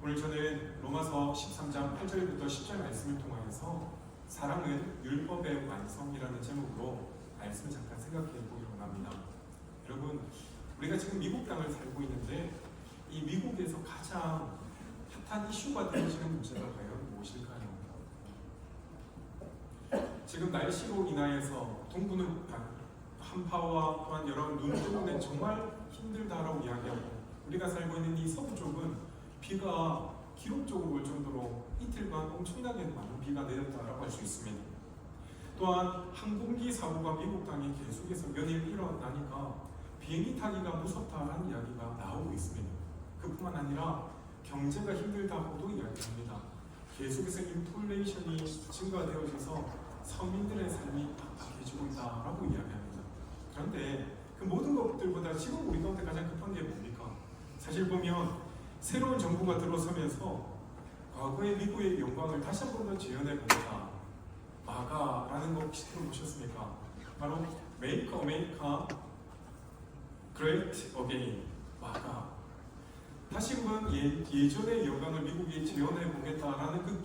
오늘 저는 로마서 13장 8절부터 10절 말씀을 통하여서 사랑은 율법의 완성이라는 제목으로 말씀을 잠깐 생각해 보기로 합니다. 여러분, 우리가 지금 미국 땅을 살고 있는데 이 미국에서 가장 핫한 이슈가 되어지는 문제가 과연 무엇일까요? 지금 날씨로 인하여서 동부는 한파와 또한 여러 눈 때문에 정말 힘들다라고 이야기하고, 우리가 살고 있는 이 서부 쪽은 비가 기록적으로 올 정도로 이틀간 엄청나게 많은 비가 내렸다라고 할 수 있습니다. 또한 항공기 사고가 미국 땅에 계속해서 연일 일어나니까 비행기 타기가 무섭다라는 이야기가 나오고 있습니다. 그뿐만 아니라 경제가 힘들다고도 이야기합니다. 계속해서 인플레이션이 증가되어져서 서민들의 삶이 팍팍해지고 있다라고 이야기합니다. 그런데 그 모든 것들보다 지금 우리 가운데 가장 급한 게 뭡니까? 사실 보면 새로운 정부가 들어서면서 과거의 미국의 영광을 다시 한 번 더 재현해보겠다, 마가라는 거 혹시 들어보셨습니까? 바로 Make America Great Again, 마가. 다시 한번 예전의 영광을 미국이 재현해보겠다라는 그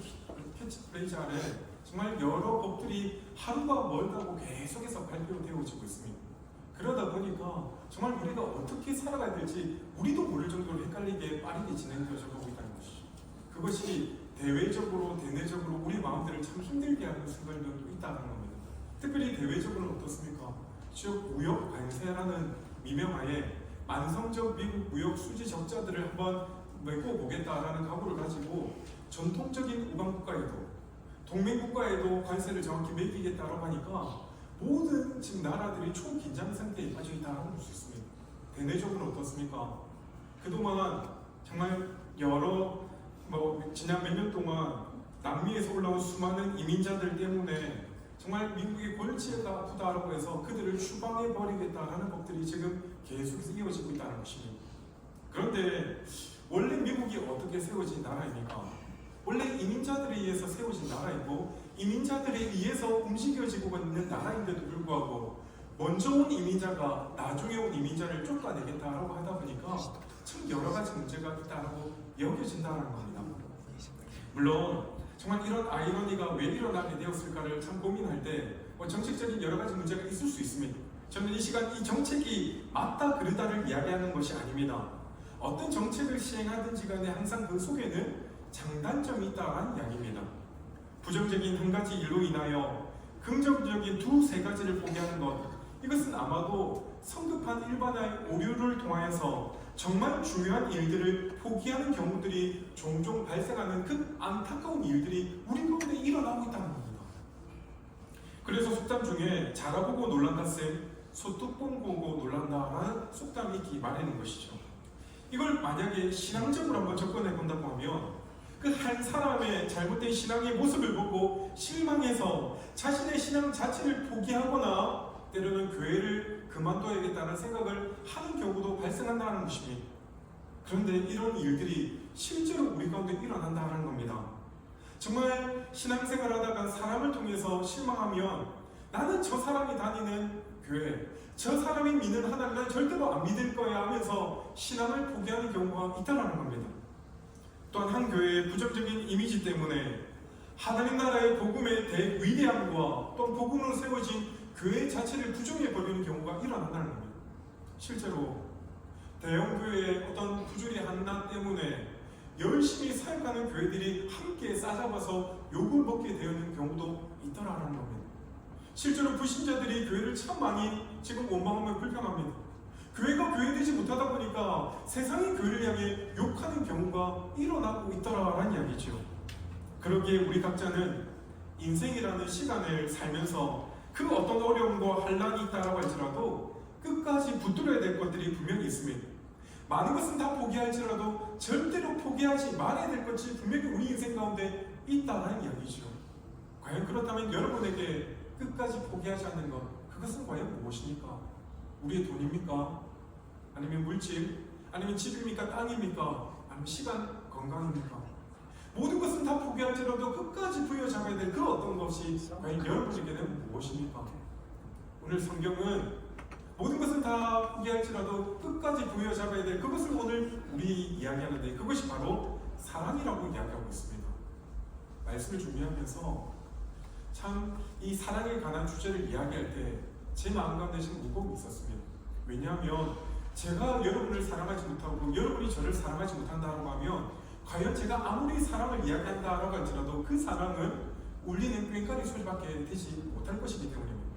캐치프레이즈 아래 정말 여러 법들이 하루가 멀다고 계속해서 발표되어지고 있습니다. 그러다 보니까 정말 우리가 어떻게 살아가야 될지 우리도 모를 정도로 헷갈리게 빠르게 진행되어져 가고 있다는 것이죠. 그것이 대외적으로 대내적으로 우리 마음들을 참 힘들게 하는 순간들도 있다는 겁니다. 특별히 대외적으로는 어떻습니까? 즉 무역 관세라는 미명하에 만성적 미국 무역 수지 적자들을 한번 메고 보겠다라는 각오를 가지고 전통적인 우방국가에도 동맹국가에도 관세를 정확히 매기겠다라고 하니까 모든 지금 나라들이 초긴장 상태에 빠져 있다고 볼 수 있습니다. 대내적으로 어떻습니까? 그동안 정말 여러 지난 몇 년 동안 남미에서 올라온 수많은 이민자들 때문에 정말 미국의 골치가 아프다라고 해서 그들을 추방해 버리겠다라는 법들이 지금 계속해서 이어지고 있다는 것입니다. 그런데 원래 미국이 어떻게 세워진 나라입니까? 원래 이민자들에 의해서 세워진 나라이고 이민자들에 의해서 움직여지고 있는 나라인데도 불구하고 먼저 온 이민자가 나중에 온 이민자를 쫓아내겠다라고 하다 보니까 참 여러 가지 문제가 있다라고 여겨진다는 겁니다. 물론 정말 이런 아이러니가 왜 일어나게 되었을까를 참 고민할 때 정책적인 여러 가지 문제가 있을 수 있습니다. 저는 이 시간 이 정책이 맞다 그르다를 이야기하는 것이 아닙니다. 어떤 정책을 시행하든지 간에 항상 그 속에는 장단점이 있다는 이야기입니다. 부정적인 한 가지 일로 인하여 긍정적인 두세 가지를 포기하는 것, 이것은 아마도 성급한 일반화의 오류를 통하여서 정말 중요한 일들을 포기하는 경우들이 종종 발생하는 그 안타까운 일들이 우리 가운데 일어나고 있다는 겁니다. 그래서 속담 중에 자라보고 놀란다 쌤, 소뚜껑 보고 놀란다라는 속담이 있기 마련인 것이죠. 이걸 만약에 신앙적으로 한번 접근해 본다고 하면 그 한 사람의 잘못된 신앙의 모습을 보고 실망해서 자신의 신앙 자체를 포기하거나 때로는 교회를 그만둬야겠다는 생각을 하는 경우도 발생한다는 것입니다. 그런데 이런 일들이 실제로 우리 가운데 일어난다는 겁니다. 정말 신앙생활하다가 사람을 통해서 실망하면 나는 저 사람이 다니는 교회, 저 사람이 믿는 하나님을 난 절대로 안 믿을 거야 하면서 신앙을 포기하는 경우가 있다는 겁니다. 또한 한 교회의 부정적인 이미지 때문에 하나님 나라의 복음의 대위대함과 또 복음으로 세워진 교회 자체를 부정해버리는 경우가 일어난다는 겁니다. 실제로 대형 교회의 어떤 부조리 하나 때문에 열심히 사역하는 교회들이 함께 싸잡아서 욕을 먹게 되는 경우도 있다라는 겁니다. 실제로 불신자들이 교회를 참 많이 지금 원망하며 불평합니다. 교회가 교회되지 못하다 보니까 세상의 교회를 향해 욕하는 경우가 일어나고 있더라라는 이야기죠. 그러기에 우리 각자는 인생이라는 시간을 살면서 그 어떤 어려움과 환란이 있다라고 할지라도 끝까지 붙들어야 될 것들이 분명히 있습니다. 많은 것은 다 포기할지라도 절대로 포기하지 말아야 될 것이 분명히 우리 인생 가운데 있다라는 이야기죠. 과연 그렇다면 여러분에게 끝까지 포기하지 않는 것, 그것은 과연 무엇입니까? 우리의 돈입니까? 아니면 물질? 아니면 집입니까? 땅입니까? 아니면 시간, 건강입니까? 모든 것은 다 포기할지라도 끝까지 부여잡아야 될 그 어떤 것이 과연 여러분에게는 무엇입니까? 오늘 성경은 모든 것은 다 포기할지라도 끝까지 부여잡아야 될 그것을 오늘 우리 이야기하는데, 그것이 바로 사랑이라고 이야기하고 있습니다. 말씀을 준비하면서 참 이 사랑에 관한 주제를 이야기할 때 제 마음 가운데 좀 무거움이 있었습니다. 왜냐하면 제가 여러분을 사랑하지 못하고 여러분이 저를 사랑하지 못한다고 하면 과연 제가 아무리 사랑을 이야기한다라고 할지라도 그 사랑은 울리는 꽹과리 소리밖에 되지 못할 것이기 때문입니다.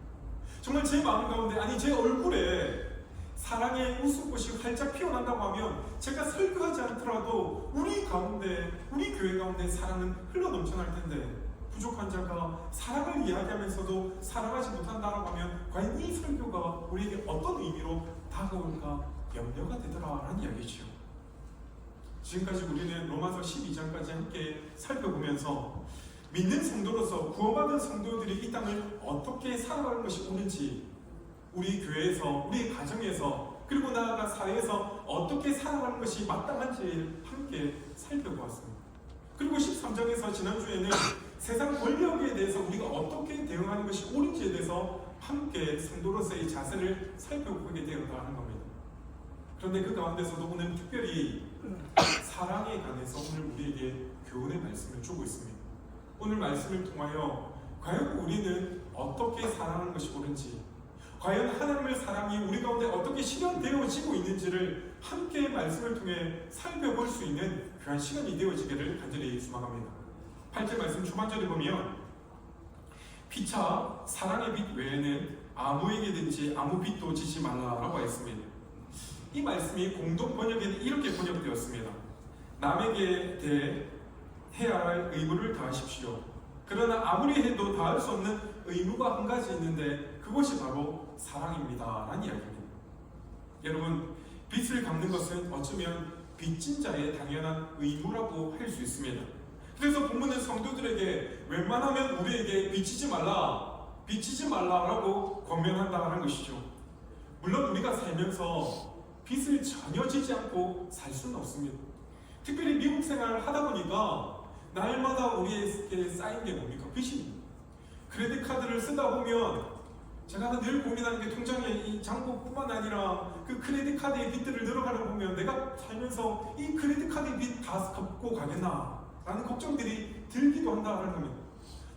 정말 제 마음 가운데, 아니 제 얼굴에 사랑의 웃음꽃이 활짝 피어난다고 하면 제가 설교하지 않더라도 우리 가운데, 우리 교회 가운데 사랑은 흘러넘쳐날 텐데, 부족한 자가 사랑을 이야기하면서도 사랑하지 못한다라고 하면 과연 이 설교가 우리에게 어떤 의미로 다가올까 염려가 되더라라는 이야기죠. 지금까지 우리는 로마서 12장까지 함께 살펴보면서 믿는 성도로서 구원받은 성도들이 이 땅을 어떻게 살아가는 것이 옳은지, 우리 교회에서, 우리 가정에서, 그리고 나아가 사회에서 어떻게 살아가는 것이 마땅한지 함께 살펴보았습니다. 그리고 13장에서 지난주에는 세상 권력에 대해서 우리가 어떻게 대응하는 것이 옳은지에 대해서 함께 성도로서의 자세를 살펴보게 되었다는 겁니다. 그런데 그 가운데서도 오늘 특별히 사랑에 관해서 오늘 우리에게 교훈의 말씀을 주고 있습니다. 오늘 말씀을 통하여 과연 우리는 어떻게 사랑하는 것이 옳은지, 과연 하나님의 사랑이 우리 가운데 어떻게 실현되어지고 있는지를 함께 말씀을 통해 살펴볼 수 있는 귀한 시간이 되어지기를 간절히 소망합니다. 8절 말씀 초반절에 보면 피차 사랑의 빛 외에는 아무에게든지 아무 빛도 지지 말라라고 했습니다. 이 말씀이 공동 번역에는 이렇게 번역되었습니다. 남에게 대해 해야 할 의무를 다하십시오. 그러나 아무리 해도 다할 수 없는 의무가 한 가지 있는데 그것이 바로 사랑입니다 라는 이야기입니다. 여러분, 빚을 갚는 것은 어쩌면 빚진 자의 당연한 의무라고 할 수 있습니다. 그래서 본문은 성도들에게 웬만하면 우리에게 빚지지 말라라고 권면한다는 것이죠. 물론 우리가 살면서 빚을 전혀 지지 않고 살 수는 없습니다. 특별히 미국 생활을 하다 보니까 날마다 우리에게 쌓인 게 뭡니까? 빚입니다. 크레딧 카드를 쓰다 보면 제가 늘 고민하는 게 통장의 이 잔고뿐만 아니라 그 크레딧 카드의 빚들을 늘어가는 거 보면 내가 살면서 이 크레딧 카드의 빚 다 갚고 가겠나 라는 걱정들이 들기도 한다는 겁니다.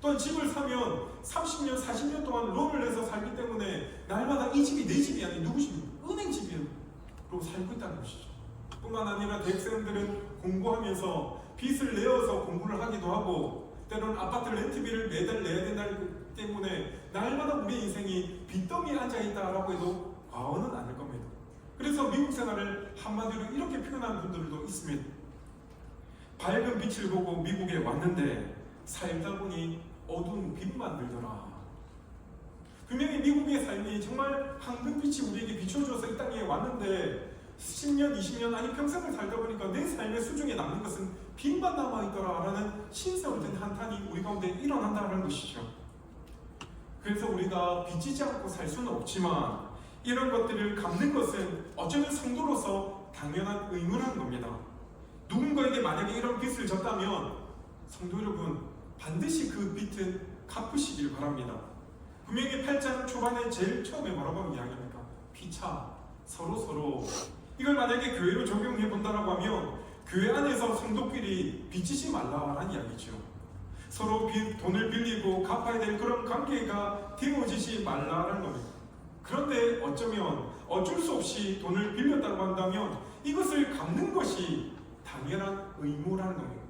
또한 집을 사면 30년, 40년 동안 론을 내서 살기 때문에 날마다 이 집이 내 집이 아닌 누구 집입니까? 은행 집으로 살고 있다는 것이죠. 뿐만 아니라 대학생들은 공부하면서 빚을 내어서 공부를 하기도 하고 때로는 아파트 렌트비를 매달 내야 된다기 때문에 날마다 우리 인생이 빚더미에 앉아있다라고 해도 과언은 아닐 겁니다. 그래서 미국 생활을 한마디로 이렇게 표현하는 분들도 있습니다. 밝은 빛을 보고 미국에 왔는데 살다 보니 어두운 빛만 들더라. 분명히 미국의 삶이 정말 황금빛이 우리에게 비춰줘서 이 땅에 왔는데 10년, 20년 아니 평생을 살다 보니까 내 삶의 수중에 남는 것은 빛만 남아있더라 라는 신세를 든 한탄이 우리 가운데 일어난다는 것이죠. 그래서 우리가 빚지지 않고 살 수는 없지만 이런 것들을 갚는 것은 어쩌면 성도로서 당연한 의무라는 겁니다. 누군가에게 만약에 이런 빚을 졌다면 성도 여러분 반드시 그 빚은 갚으시길 바랍니다. 분명히 8장 초반에 제일 처음에 뭐라고 하는 이야기입니까? 피차 서로 이걸 만약에 교회로 적용해 본다라고 하면 교회 안에서 성도끼리 빚지지 말라라는 이야기죠. 서로 돈을 빌리고 갚아야 될 그런 관계가 되어지지 말라라는 겁니다. 그런데 어쩌면 어쩔 수 없이 돈을 빌렸다고 한다면 이것을 갚는 것이 당연한 의무라는 겁니다.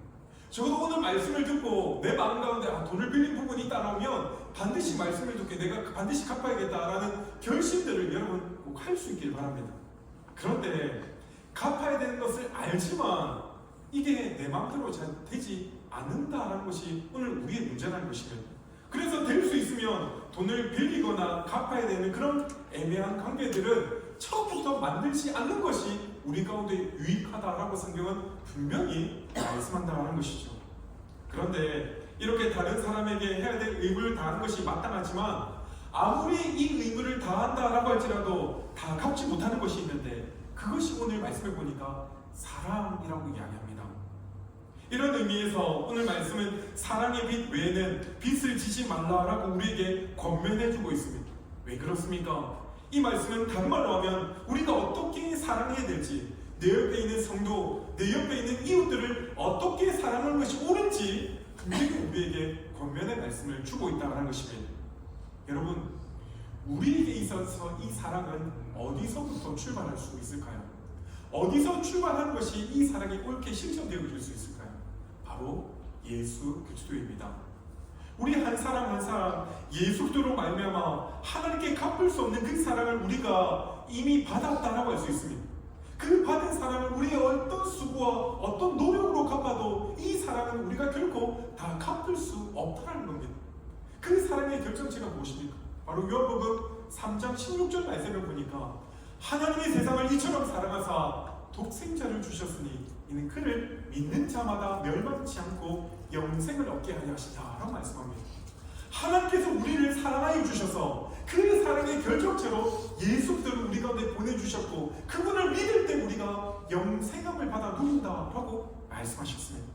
적어도 오늘 말씀을 듣고 내 마음 가운데 돈을 빌린 부분이 있다면 반드시 말씀을 듣게 내가 반드시 갚아야겠다라는 결심들을 여러분 꼭 할 수 있길 바랍니다. 그런데 갚아야 되는 것을 알지만 이게 내 마음대로 잘 되지 않는다라는 것이 오늘 우리의 문제라는 것입니다. 그래서 될 수 있으면 돈을 빌리거나 갚아야 되는 그런 애매한 관계들은 처음부터 만들지 않는 것이 우리 가운데 유익하다라고 성경은 분명히 말씀한다는 것이죠. 그런데 이렇게 다른 사람에게 해야 될 의무를 다하는 것이 마땅하지만 아무리 이 의무를 다한다라고 할지라도 다 갚지 못하는 것이 있는데 그것이 오늘 말씀을 보니까 사랑이라고 이야기합니다. 이런 의미에서 오늘 말씀은 사랑의 빛 외에는 빛을 지지 말라라고 우리에게 권면해주고 있습니다. 왜 그렇습니까? 이 말씀은 다른 말로 하면 우리가 어떻게 사랑해야 될지, 내 옆에 있는 성도, 내 옆에 있는 이웃들을 어떻게 권면의 말씀을 주고 있다는 것입니다. 여러분, 우리에게 있어서 이 사랑은 어디서부터 출발할 수 있을까요? 어디서 출발하는 것이 이 사랑이 옳게 실천되어질 수 있을까요? 바로 예수 그리스도입니다. 우리 한 사람 한 사람 예수 그리스도로 말미암아 하나님께 갚을 수 없는 그 사랑을 우리가 이미 받았다라고 할 수 있습니다. 그 받은 사랑을 우리의 어떤 수고와 어떤 노력으로 갚아도 이 사랑은 우리가 결코 다 갚을 수 없다는 겁니다. 그 사랑의 결정체가 무엇입니까? 바로 요한복음 3장 16절 말씀을 보니까 하나님이 세상을 이처럼 사랑하사 독생자를 주셨으니 이는 그를 믿는 자마다 멸망치 않고 영생을 얻게 하려 하시다라고 말씀합니다. 하나님께서 우리를 사랑하여 주셔서 그 사랑의 결정체로 예수 그리스도를 우리 가운데 보내주셨고 그분을 믿을 때 우리가 영생함을 받아 누린다라고 말씀하셨습니다.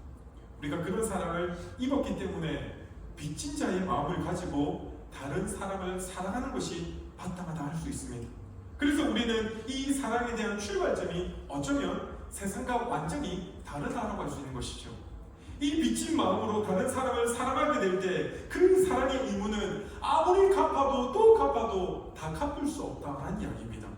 우리가 그런 사랑을 입었기 때문에 빚진 자의 마음을 가지고 다른 사람을 사랑하는 것이 마땅하다 할 수 있습니다. 그래서 우리는 이 사랑에 대한 출발점이 어쩌면 세상과 완전히 다르다라고 할 수 있는 것이죠. 이 빚진 마음으로 다른 사람을 사랑하게 될 때 그 사랑의 의무는 아무리 갚아도 또 갚아도 다 갚을 수 없다라는 이야기입니다.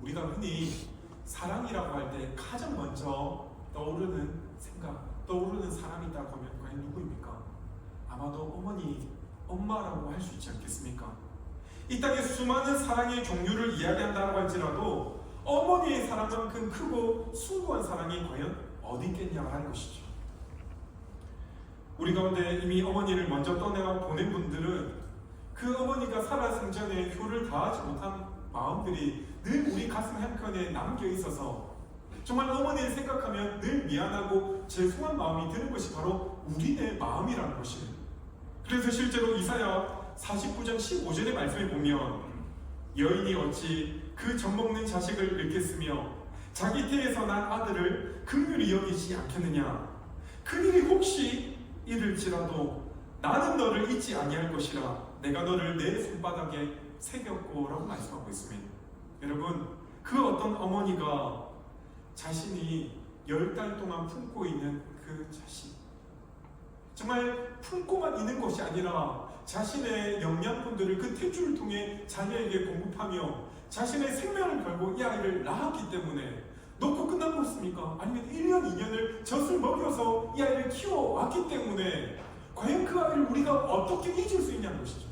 우리가 흔히 사랑이라고 할 때 가장 먼저 떠오르는 생각, 떠오르는 사람이 있다고 하면 과연 누구입니까? 아마도 어머니, 엄마라고 할 수 있지 않겠습니까? 이 땅에 수많은 사랑의 종류를 이야기한다고 할지라도 어머니의 사랑만큼 크고 숭고한 사랑이 과연 어디 있겠냐 하는 것이죠. 우리 가운데 이미 어머니를 먼저 떠나 보낸 분들은 그 어머니가 살아 생전에 효를 다하지 못한 마음들이 늘 우리 가슴 한켠에 남겨 있어서 정말 어머니를 생각하면 늘 미안하고 죄송한 마음이 드는 것이 바로 우리의 마음이라는 것입니다. 그래서 실제로 이사야 49장 15절의 말씀에 보면 여인이 어찌 그 젖먹는 자식을 잃겠으며 자기 태에서 난 아들을 긍휼히 여기지 않겠느냐. 그일이 혹시 이를지라도 나는 너를 잊지 아니할 것이라 내가 너를 내 손바닥에 새겼고 라고 말씀하고 있습니다. 여러분, 그 어떤 어머니가 자신이 10달 동안 품고 있는 그 자식, 정말 품고만 있는 것이 아니라 자신의 영양분들을 그 탯줄을 통해 자녀에게 공급하며 자신의 생명을 걸고 이 아이를 낳았기 때문에 놓고 끝난 것입니까? 아니면 1년, 2년을 젖을 먹여서 이 아이를 키워왔기 때문에 과연 그 아이를 우리가 어떻게 잊을 수 있냐는 것이죠.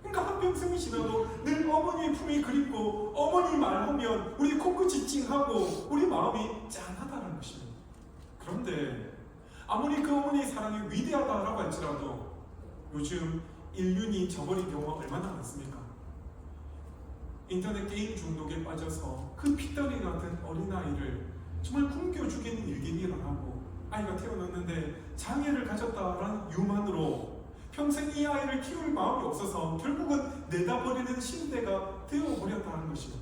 그러니까 한평생이 지나도 늘 어머니의 품이 그립고 어머니 말하면 우리 코끝이 찡하고 우리 마음이 짠하다는 것입니다. 그런데 아무리 그 어머니의 사랑이 위대하다라고 할지라도 요즘 인륜이 저버린 경우가 얼마나 많습니까? 인터넷 게임 중독에 빠져서 그 핏덩이 같은 어린아이를 정말 굶겨 죽이는 일들이 일어나고 아이가 태어났는데 장애를 가졌다라는 이유만으로 평생 이 아이를 키울 마음이 없어서 결국은 내다버리는 신대가 되어버렸다는 것입니다.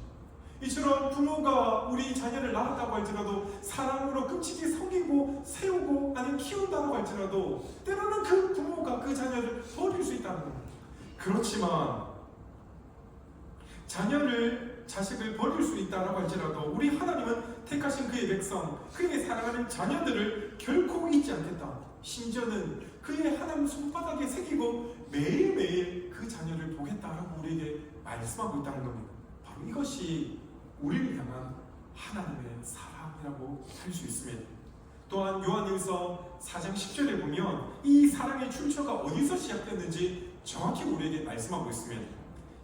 이처럼 부모가 우리 자녀를 낳았다고 할지라도 사랑으로 끝이게 섬기고 세우고 아니면 키운다고 할지라도 때로는 그 부모가 그 자녀를 버릴 수 있다는 겁니다. 그렇지만 자식을 버릴 수 있다고 할지라도 우리 하나님은 택하신 그의 백성, 그에게 사랑하는 자녀들을 결코 잊지 않겠다. 심지어는 그의 하나님 손바닥에 새기고 매일매일 그 자녀를 보겠다라고 우리에게 말씀하고 있다는 겁니다. 바로 이것이 우리를 향한 하나님의 사랑이라고 할 수 있습니다. 또한 요한일서 4장 10절에 보면 이 사랑의 출처가 어디서 시작됐는지 정확히 우리에게 말씀하고 있습니다.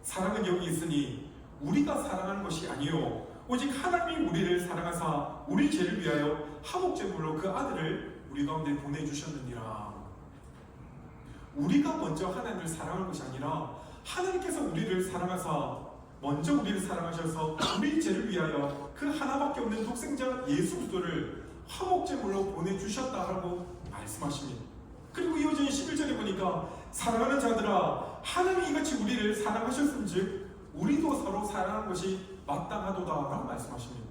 사랑은 여기 있으니 우리가 사랑하는 것이 아니요 오직 하나님이 우리를 사랑하사 우리 죄를 위하여 화목제물로 그 아들을 우리 가운데 보내주셨느니라. 우리가 먼저 하나님을 사랑할 것이 아니라 하나님께서 우리를 사랑하사 먼저 우리를 사랑하셔서 우리 죄를 위하여 그 하나밖에 없는 독생자 예수 그리스도를 화목제물로 보내주셨다라고 말씀하십니다. 그리고 이어진 11절에 보니까 사랑하는 자들아 하나님이 이같이 우리를 사랑하셨음즉 우리도 서로 사랑하는 것이 마땅하도다라고 말씀하십니다.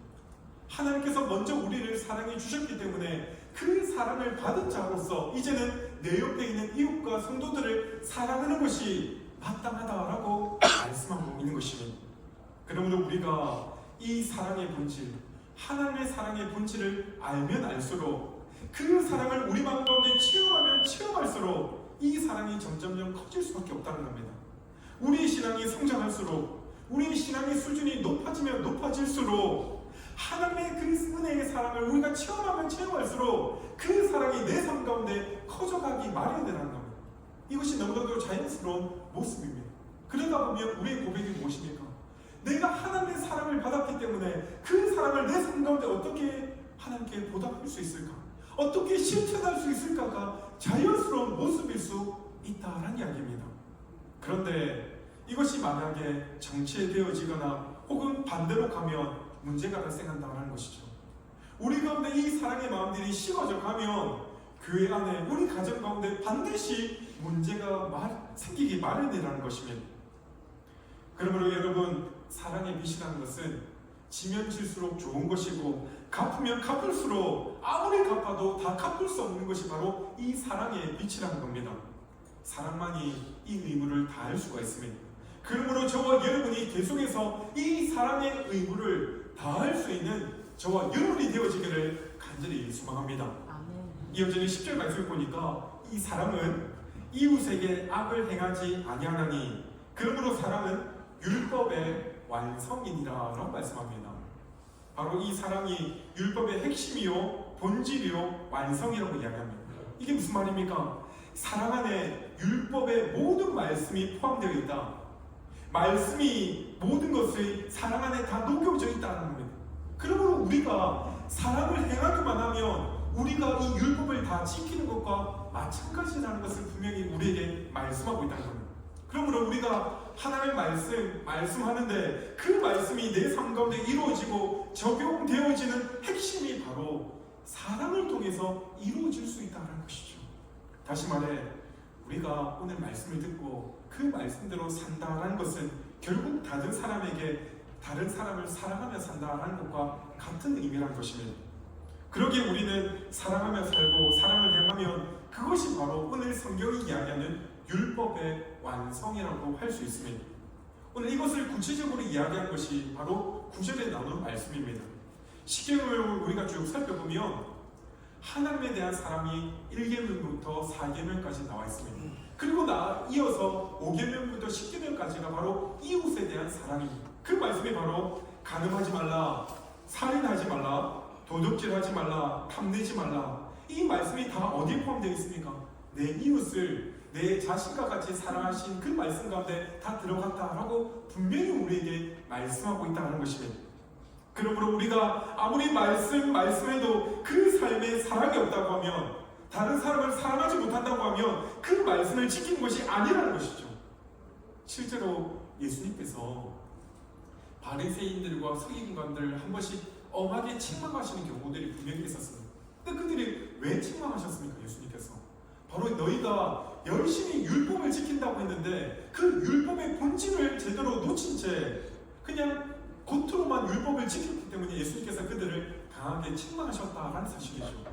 하나님께서 먼저 우리를 사랑해 주셨기 때문에 그 사랑을 받은 자로서 이제는 내 옆에 있는 이웃과 성도들을 사랑하는 것이 마땅하다라고 말씀하고 있는 것입니다. 그러므로 우리가 이 사랑의 본질, 하나님의 사랑의 본질을 알면 알수록 그 사랑을 우리 마음 가운데 체험하면 체험할수록 이 사랑이 점점점 커질 수밖에 없다는 겁니다. 우리의 신앙이 성장할수록, 우리의 신앙의 수준이 높아지면 높아질수록 하나님의 그 은혜의 사랑을 우리가 체험하면 체험할수록 그 사랑이 내 삶 가운데 커져가기 마련이라는 겁니다. 이것이 너무나도 자연스러운 모습입니다. 그러다 보면 우리의 고백이 무엇입니까? 내가 하나님의 사랑을 받았기 때문에 그 사랑을 내 삶 가운데 어떻게 하나님께 보답할 수 있을까? 어떻게 실천할 수 있을까가 자연스러운 모습일 수 있다라는 이야기입니다. 그런데 이것이 만약에 정체되어지거나 혹은 반대로 가면 문제가 발생한다는 것이죠. 우리 가운데 이 사랑의 마음들이 식어져 가면 교회 안에 우리 가정 가운데 반드시 문제가 생기기 마련이라는 것입니다. 그러므로 여러분, 사랑의 빛이라는 것은 지면 질수록 좋은 것이고 갚으면 갚을수록 아무리 갚아도 다 갚을 수 없는 것이 바로 이 사랑의 빛이라는 겁니다. 사랑만이 이 의무를 다할 수가 있습니다. 그러므로 저와 여러분이 계속해서 이 사랑의 의무를 다할 수 있는 저와 여러분이 되어지기를 간절히 소망합니다. 이어지는 10절 말씀을 보니까 이 사랑은 이웃에게 악을 행하지 아니하나니 그러므로 사랑은 율법의 완성이니라 라고 말씀합니다. 바로 이 사랑이 율법의 핵심이요 본질이요 완성이라고 이야기합니다. 이게 무슨 말입니까? 사랑 안에 율법의 모든 말씀이 포함되어 있다. 말씀이 모든 것을 사랑 안에 다 녹여져 있다는 겁니다. 그러므로 우리가 사랑을 행하기만 하면 우리가 이 율법을 다 지키는 것과 마찬가지라는 것을 분명히 우리에게 말씀하고 있다는 겁니다. 그러므로 우리가 하나님의 말씀하는데 그 말씀이 내 삶 가운데 이루어지고 적용되어지는 핵심이 바로 사랑을 통해서 이루어질 수 있다는 것이죠. 다시 말해, 우리가 오늘 말씀을 듣고 그 말씀대로 산다는 것은 결국 다른 사람에게 다른 사람을 사랑하며 산다는 것과 같은 의미라는 것입니다. 그러기에 우리는 사랑하며 살고 사랑을 행하면 그것이 바로 오늘 성경이 이야기하는 율법의 완성이라고 할 수 있습니다. 오늘 이것을 구체적으로 이야기한 것이 바로 9절에 나오는 말씀입니다. 십계명을 우리가 쭉 살펴보면 하나님에 대한 사랑이 1계명부터 4계명까지 나와 있습니다. 그리고 이어서 5계명부터 10계명까지가 바로 이웃에 대한 사랑입니다. 그 말씀이 바로 간음하지 말라, 살인하지 말라, 도둑질하지 말라, 탐내지 말라. 이 말씀이 다 어디에 포함되어 있습니까? 내 이웃을 내 자신과 같이 사랑하신 그 말씀 가운데 다 들어갔다라고 분명히 우리에게 말씀하고 있다는 것입니다. 그러므로 우리가 아무리 말씀해도 그 삶에 사랑이 없다고 하면, 다른 사람을 사랑하지 못한다고 하면 그 말씀을 지키는 것이 아니라는 것이죠. 실제로 예수님께서 바리새인들과 서기관들 한 번씩 엄하게 책망하시는 경우들이 분명히 있었습니다. 근데 그들이 왜 책망하셨습니까? 예수님께서 바로 너희가 열심히 율법을 지킨다고 했는데 그 율법의 본질을 제대로 놓친 채 그냥 겉으로만 율법을 지켰기 때문에 예수님께서 그들을 강하게 책망하셨다라는 사실이죠.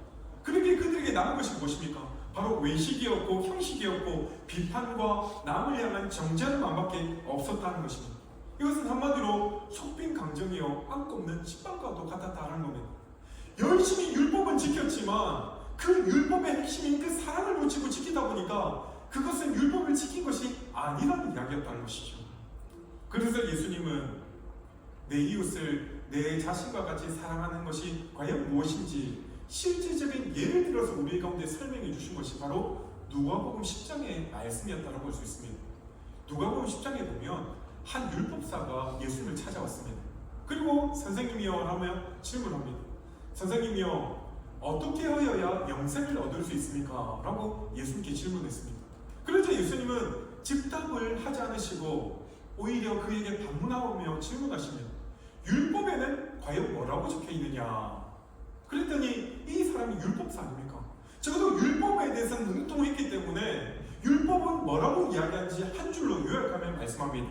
그렇게 그들에게 남은 것이 무엇입니까? 바로 외식이었고 형식이었고 비판과 남을 향한 정죄하는 마음밖에 없었다는 것입니다. 이것은 한마디로 속빈 강정이요 안고 없는 식빵과도 같았다는 겁니다. 열심히 율법은 지켰지만 그 율법의 핵심인 그 사랑을 놓치고 지키다 보니까 그것은 율법을 지킨 것이 아니라는 이야기였다는 것이죠. 그래서 예수님은 내 이웃을 내 자신과 같이 사랑하는 것이 과연 무엇인지 실질적인 예를 들어서 우리 가운데 설명해 주신 것이 바로 누가복음 10장의 말씀이었다고 볼 수 있습니다. 누가복음 10장에 보면 한 율법사가 예수님을 찾아왔습니다. 그리고 선생님이여 라며 질문합니다. 선생님이여 어떻게 하여야 영생을 얻을 수 있습니까? 라고 예수님께 질문했습니다. 그래서 예수님은 즉답을 하지 않으시고 오히려 그에게 반문하며 질문하십니다. 율법에는 과연 뭐라고 적혀 있느냐? 그랬더니 이 사람이 율법사 아닙니까? 적어도 율법에 대해서는 능통했기 때문에 율법은 뭐라고 이야기하는지 한 줄로 요약하면 말씀합니다.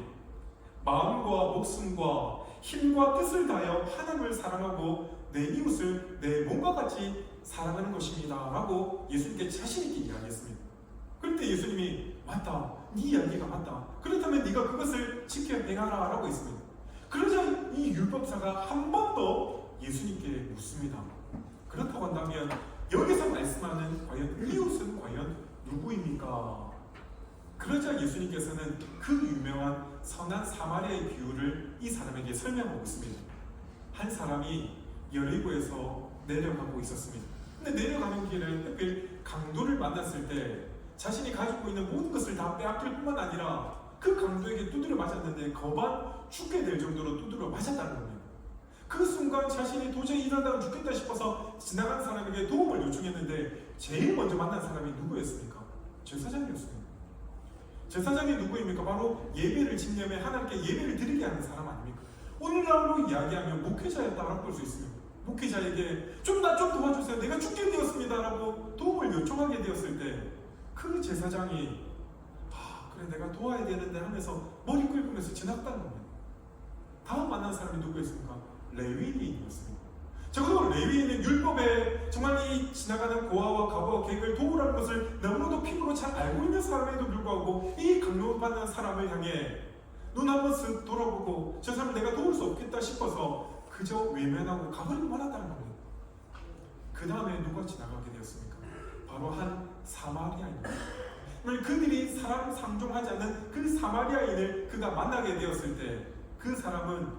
마음과 목숨과 힘과 뜻을 다하여 하나님을 사랑하고 내 이웃을 내 몸과 같이 사랑하는 것입니다 라고 예수님께 자신있게 이야기했습니다. 그런데 예수님이 맞다, 네 이야기가 맞다, 그렇다면 네가 그것을 지켜 행하라 라고 했습니다. 그러자 이 율법사가 한 번 더 예수님께 묻습니다. 그렇다고 한다면 여기서 말씀하는 과연 이웃은 과연 누구입니까? 그러자 예수님께서는 그 유명한 선한 사마리아의 비유를 이 사람에게 설명하고 있습니다. 한 사람이 여리고에서 내려가고 있었습니다. 근데 내려가는 길에 하필 강도를 만났을 때 자신이 가지고 있는 모든 것을 다 빼앗길 뿐만 아니라 그 강도에게 두드려 맞았는데 거반 죽게 될 정도로 두드려 맞았다는 겁니다. 그 순간 자신이 도저히 일하다가 죽겠다 싶어서 지나간 사람에게 도움을 요청했는데 제일 먼저 만난 사람이 누구였습니까? 제사장이었습니다. 제사장이 누구입니까? 바로 예배를 집념해 하나님께 예배를 드리게 하는 사람 아닙니까? 오늘날로 이야기하면 목회자였다라고 볼 수 있습니다. 목회자에게 나 좀 도와주세요. 내가 죽게 되었습니다. 라고 도움을 요청하게 되었을 때 그 제사장이 그래 내가 도와야 되는데 하면서 머리 긁으면서 지나갔다는 겁니다. 다음 만난 사람이 누구였습니까? 레위인이었습니다. 적어도 레위인은 율법에 정말 이 지나가는 고아와 과부와 객을 도우라는 것을 너무나도 피부로 잘 알고 있는 사람에도 불구하고 이 강요받는 사람을 향해 눈 한번 쓱 돌아보고 저 사람 내가 도울 수 없겠다 싶어서 그저 외면하고 가버리고 말았다는 겁니다. 그 다음에 누가 지나가게 되었습니까? 바로 한 사마리아인입니다. 그들이 사람 상종하지 않는 그 사마리아인을 그가 만나게 되었을 때 그 사람은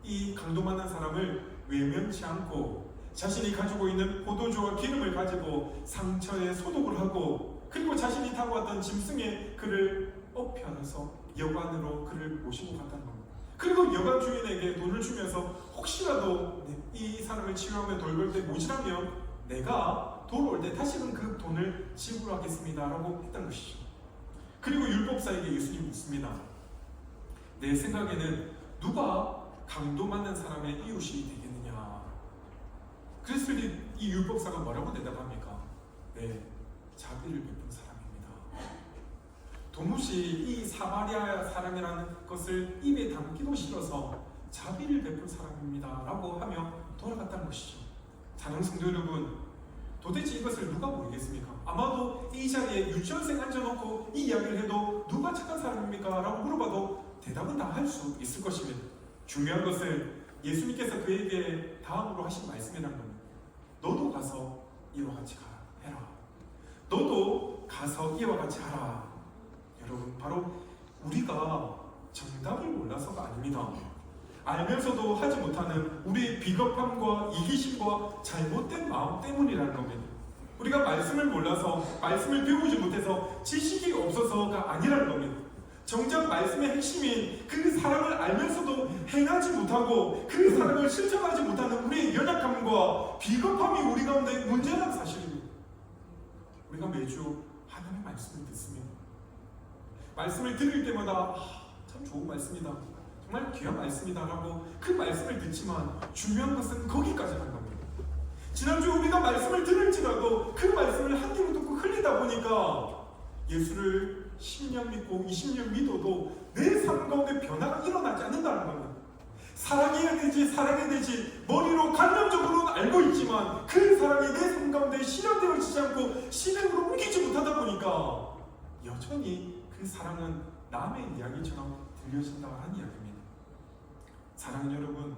이 강도 만난 사람을 외면치 않고 자신이 가지고 있는 포도주와 기름을 가지고 상처에 소독을 하고 그리고 자신이 타고 왔던 짐승에 그를 업혀서 여관으로 그를 모시고 갔다는 겁니다. 그리고 여관 주인에게 돈을 주면서 혹시라도 이 사람을 치료하며 돌볼 때 모자라면 내가 돌아올 때 다시금 그 돈을 지불하겠습니다 라고 했던 것이죠. 그리고 율법사에게 예수님이 묻습니다. 내 생각에는 누가 강도 맞는 사람의 이웃이 되겠느냐. 그래서 이 율법사가 뭐라고 대답합니까? 네, 자비를 베푼 사람입니다. 도무지 이 사마리아 사람이라는 것을 입에 담기도 싫어서 자비를 베푼 사람입니다 라고 하며 돌아갔다는 것이죠. 사랑 성도 여러분, 도대체 이것을 누가 모르겠습니까? 아마도 이 자리에 유치원생 앉아놓고 이 이야기를 해도 누가 착한 사람입니까? 라고 물어봐도 대답은 다 할 수 있을 것입니다. 중요한 것은 예수님께서 그에게 다음으로 하신 말씀이란 겁니다. 너도 가서 이와 같이 해라. 너도 가서 이와 같이 하라. 여러분, 바로 우리가 정답을 몰라서가 아닙니다. 알면서도 하지 못하는 우리의 비겁함과 이기심과 잘못된 마음 때문이라는 겁니다. 우리가 말씀을 몰라서, 말씀을 배우지 못해서, 지식이 없어서가 아니라는 겁니다. 정작 말씀의 핵심인 그 사랑을 알면서도 행하지 못하고 그 사랑을 실천하지 못하는 우리의 연약함과 비겁함이 우리 가운데 문제라는 사실입니다. 우리가 매주 하나님의 말씀을 듣습니다. 말씀을 들을 때마다 참 좋은 말씀이다, 정말 귀한 말씀이다 라고 그 말씀을 듣지만 중요한 것은 거기까지 한 겁니다. 지난주 우리가 말씀을 들을지라도 그 말씀을 한 귀로 듣고 흘리다 보니까 예수를 10년 믿고 20년 믿어도 내 삶 가운데 변화가 일어나지 않는다는 겁니다. 사랑해야 되지 머리로 관념적으로는 알고 있지만 그 사랑이 내 삶 가운데 실현되어지지 않고 실행으로 옮기지 못하다 보니까 여전히 그 사랑은 남의 이야기처럼 들려진다고 하는 이야기입니다. 사랑하는 여러분,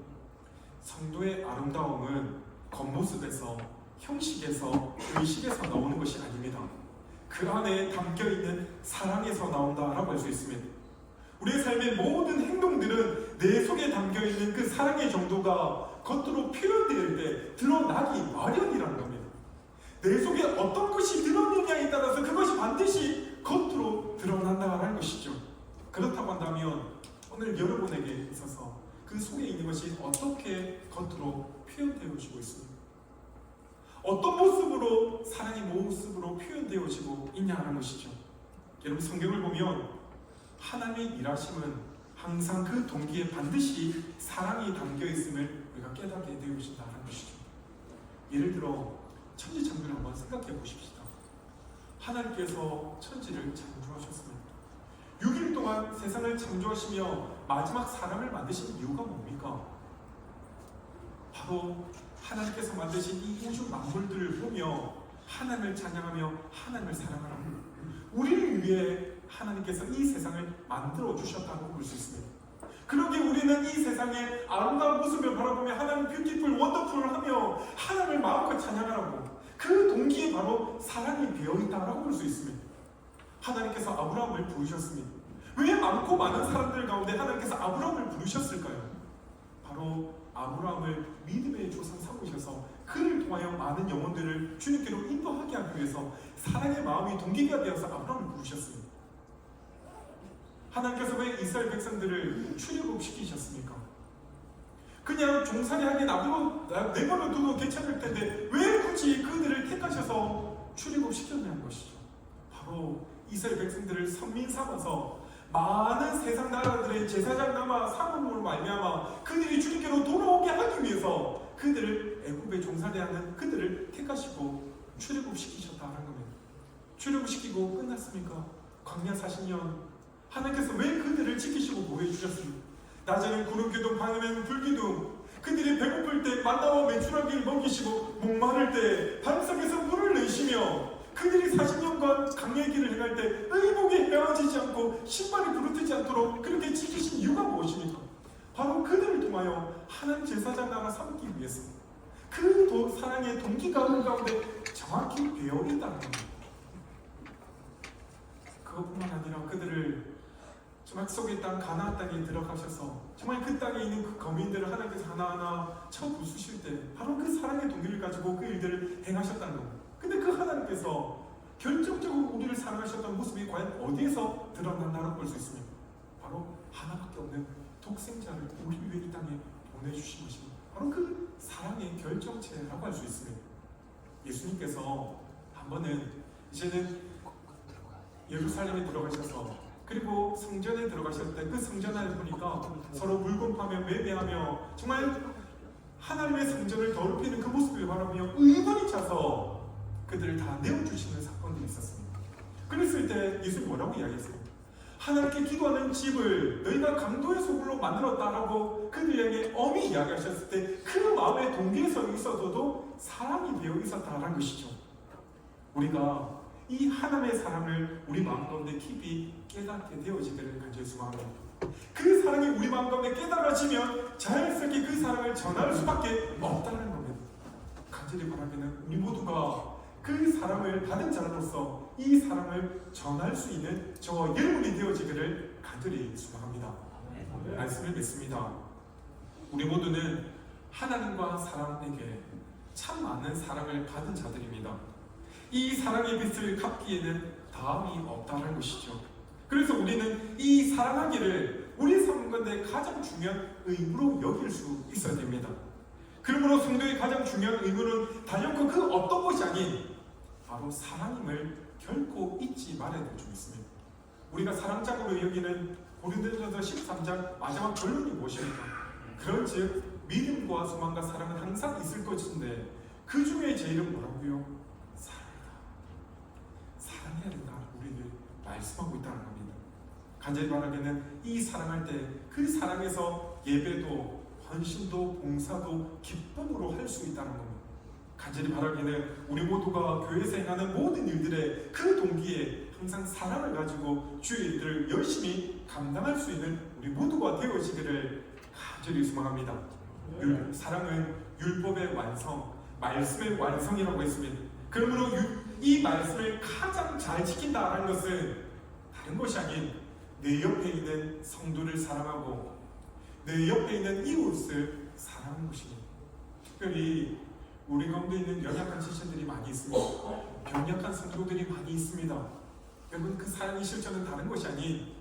성도의 아름다움은 겉모습에서, 형식에서, 의식에서 나오는 것이 아닙니다. 그 안에 담겨있는 사랑에서 나온다라고 할 수 있습니다. 우리의 삶의 모든 행동들은 내 속에 담겨있는 그 사랑의 정도가 겉으로 표현될 때 드러나기 마련이라는 겁니다. 내 속에 어떤 것이 드러나느냐에 따라서 그것이 반드시 겉으로 드러난다는 것이죠. 그렇다고 한다면 오늘 여러분에게 있어서 그 속에 있는 것이 어떻게 겉으로 표현되어지고 있습니까? 어떤 모습으로 사랑의 모습으로 표현되어지고 있냐는 것이죠. 여러분, 성경을 보면 하나님의 일하심은 항상 그 동기에 반드시 사랑이 담겨 있음을 우리가 깨닫게 되어진다는 것이죠. 예를 들어 천지창조를 한번 생각해 보십시다. 하나님께서 천지를 창조하셨습니다. 6일 동안 세상을 창조하시며 마지막 사람을 만드신 이유가 뭡니까? 바로 하나님께서 만드신 이 우주 만물들을 보며 하나님을 찬양하며 하나님을 사랑하라. 우리를 위해 하나님께서 이 세상을 만들어 주셨다고 볼 수 있습니다. 그러기에 우리는 이 세상의 아름다운 모습을 바라보며 하나님 뷰티풀, 원더풀 하며 하나님을 마음껏 찬양하라고, 그 동기에 바로 사랑이 되어있다고 볼 수 있습니다. 하나님께서 아브라함을 부르셨습니다. 왜 많고 많은 사람들 가운데 하나님께서 아브라함을 부르셨을까요? 바로 아브라함을 믿음의 조상 삼으셔서 그를 통하여 많은 영혼들을 주님께로 인도하게 하기 위해서 사랑의 마음이 동기가 되어서 아브라함을 부르셨습니다. 하나님께서 왜 이스라엘 백성들을 출애굽시키셨습니까? 그냥 종살이하게 내버려 둬도 괜찮을 텐데 왜 굳이 그들을 택하셔서 출애굽시켰냐는 것이죠. 바로 이스라엘 백성들을 선민 삼아서 많은 세상 나라들의 제사장 남아 상업으로 말미암아 그들이 주님께로 돌아오게 하기 위해서 그들을 애굽에 종살이하는 그들을 택하시고 출애굽시키셨다는 겁니다. 출애굽시키고 끝났습니까? 광야 40년 하나님께서 왜 그들을 지키시고 보호해 주셨습니까? 낮에는 구름기둥, 밤에는 불기둥, 그들이 배고플 때 만나와 메추라기를 먹이시고 목마를 때 반석에서 물을 내시며 그들이 40년간 강의 길을 행할 때 의복이 헤어지지 않고 신발이 부르트지 않도록 그렇게 지키신 이유가 무엇입니까? 바로 그들을 통하여 하나님 제사장 나라 삼기 위해서 그 사랑의 동기가 그 가운데 정확히 배어 있다는 겁니다. 그것뿐만 아니라 그들을 정말 속의 땅 가나안 땅에 들어가셔서 정말 그 땅에 있는 그 거민들을 하나님께서 하나하나 쳐 부수실 때 바로 그 사랑의 동기를 가지고 그 일들을 행하셨다는 겁니다. 근데 그 하나님께서 결정적으로 우리를 사랑하셨던 모습이 과연 어디에서 드러난다고 볼 수 있습니까? 바로 하나밖에 없는 독생자를 우리를 위해 이 땅에 보내주신 것입니다. 바로 그 사랑의 결정체라고 할 수 있습니다. 예수님께서 한 번은 이제는 예루살렘에 들어가셔서 그리고 성전에 들어가실 때 그 성전 안에 보니까 서로 물건파며 매매하며 정말 하나님의 성전을 더럽히는 그 모습을 바라며 의문이 차서 그들을 다 내어주시는 사건들이 있었습니다. 그랬을 때 예수님이 뭐라고 이야기했어요? 하나님께 기도하는 집을 너희가 강도의 소굴로 만들었다라고 그들에게 엄히 이야기하셨을 때 그 마음의 동기에서 있어도 사랑이 되어 있었다라는 것이죠. 우리가 이 하나님의 사랑을 우리 마음 가운데 깊이 깨닫게 되어지기를 간절히 소망합니다. 그 사랑이 우리 마음 가운데 깨달아지면 자연스럽게 그 사랑을 전할 수밖에 없다는 겁니다. 간절히 바라기는 우리 모두가 그 사랑을 받은 자로서 이 사랑을 전할 수 있는 저와 여러분이 되어지기를 간절히 소망합니다. 말씀을 맺습니다. 우리 모두는 하나님과 사람에게 참 많은 사랑을 받은 자들입니다. 이 사랑의 빚을 갚기에는 다음이 없다는 것이죠. 그래서 우리는 이 사랑하기를 우리 삶 가운데 가장 중요한 의무로 여길 수 있어야 됩니다. 그러므로 성도의 가장 중요한 의무는 단연코 그 어떤 것이 아닌 바로 사랑임을 결코 잊지 말아야 될 줄 믿습니다. 우리가 사랑장으로 여기는 고린도전서 13장 마지막 결론이 무엇입니까? 그런즉 믿음과 소망과 사랑은 항상 있을 것인데 그 중에 제일은 뭐라고요? 사랑해야 된다고 우리를 말씀하고 있다는 겁니다. 간절히 바라기는 이 사랑할 때 그 사랑에서 예배도 헌신도 봉사도 기쁨으로 할 수 있다는 겁니다. 간절히 바라기는 우리 모두가 교회에서 행하는 모든 일들의 그 동기에 항상 사랑을 가지고 주의 일들을 열심히 감당할 수 있는 우리 모두가 되어지기를 간절히 소망합니다. 사랑은 율법의 완성, 말씀의 완성이라고 했습니다. 그러므로 이 말씀을 가장 잘 지킨다는 것은 다른 것이 아닌 내 옆에 있는 성도를 사랑하고 내 옆에 있는 이웃을 사랑하는 것입니다. 특별히 우리 가운데 있는 연약한 지체들이 많이 있습니다. 병약한 성도들이 많이 있습니다. 여러분 그 사랑의 실천은 다른 것이 아닌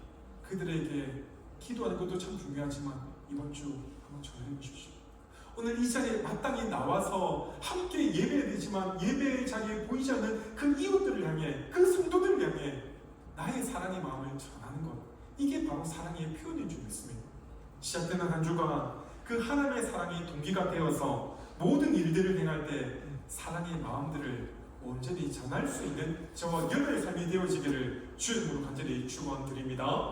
그들에게 기도하는 것도 참 중요하지만 이번 주 한번 전해 보십시오. 오늘 이 자리에 마땅히 나와서 함께 예배되지만 예배의 자리에 보이지 않는 그 이웃들을 향해 그 성도들을 향해 나의 사랑의 마음을 전하는 것, 이게 바로 사랑의 표현인 줄 믿습니다. 시작되는 한 주간 그 하나님의 사랑이 동기가 되어서 모든 일들을 행할 때 사랑의 마음들을 온전히 전할 수 있는 저와 여러분의 삶이 되어지기를 주의 이름으로 간절히 축원드립니다.